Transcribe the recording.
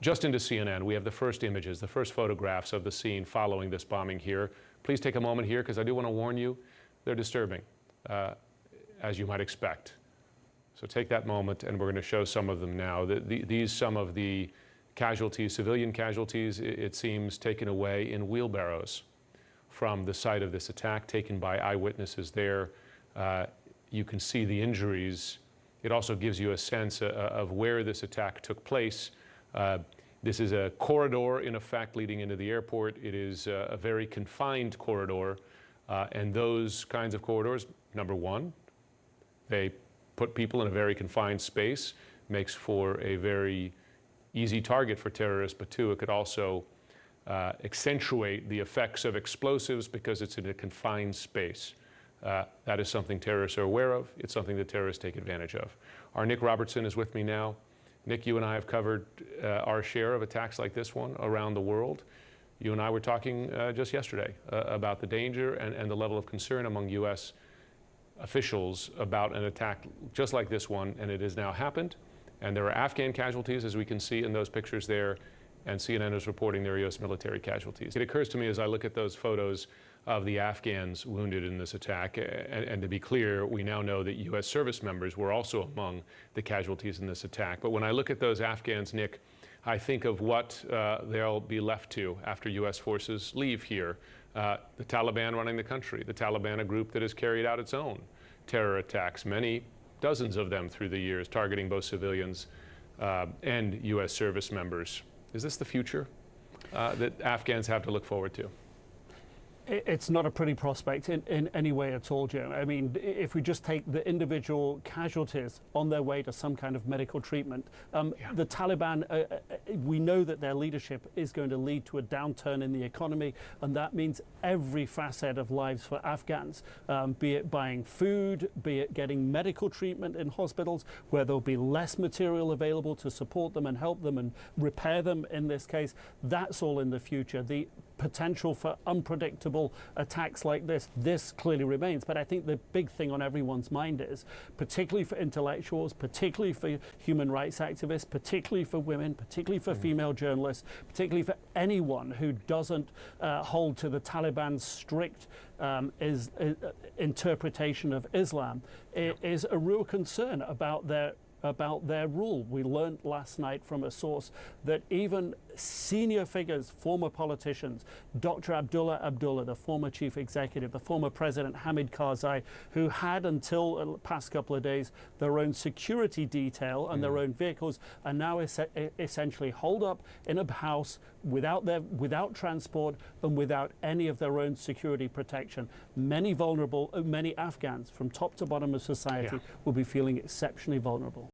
Just into CNN, we have the first images, the first photographs of the scene following this bombing here. Please take a moment here, because I do want to warn you, they're disturbing, as you might expect. So take that moment, and we're going to show some of them now. These some of the casualties, civilian casualties, it seems, taken away in wheelbarrows from the site of this attack, taken by eyewitnesses there. You can see the injuries. It also gives you a sense of where this attack took place. This is a corridor, in effect, leading into the airport. It is a very confined corridor, and those kinds of corridors, number one, they put people in a very confined space, makes for a very easy target for terrorists, but two, it could also accentuate the effects of explosives because it's in a confined space. That is something terrorists are aware of. It's something that terrorists take advantage of. Our Nick Robertson is with me now. Nick, you and I have covered our share of attacks like this one around the world. You and I were talking just yesterday about the danger and the level of concern among U.S. officials about an attack just like this one, and it has now happened. And there are Afghan casualties, as we can see in those pictures there, and CNN is reporting there are U.S. military casualties. It occurs to me as I look at those photos of the Afghans wounded in this attack, and to be clear, we now know that U.S. service members were also among the casualties in this attack. But when I look at those Afghans, Nick, I think of what they'll be left to after U.S. forces leave here. The Taliban running the country, the Taliban, a group that has carried out its own terror attacks, many dozens of them through the years, targeting both civilians and U.S. service members. Is this the future that Afghans have to look forward to? It's not a pretty prospect in any way at all, Joe. I mean, if we just take the individual casualties on their way to some kind of medical treatment, the Taliban, we know that their leadership is going to lead to a downturn in the economy, and that means every facet of lives for Afghans, be it buying food, be it getting medical treatment in hospitals, where there'll be less material available to support them and help them and repair them in this case. That's all in the future. The potential for unpredictable attacks like this clearly remains. But I think the big thing on everyone's mind is, particularly for intellectuals, particularly for human rights activists, particularly for women, particularly for female journalists, particularly for anyone who doesn't hold to the Taliban's strict interpretation of Islam, is a real concern about their rule. We learned last night from a source that even senior figures, former politicians, Dr. Abdullah Abdullah, the former chief executive, the former president Hamid Karzai, who had until the past couple of days their own security detail and their own vehicles, are now essentially holed up in a house without transport and without any of their own security protection. Many Afghans from top to bottom of society will be feeling exceptionally vulnerable.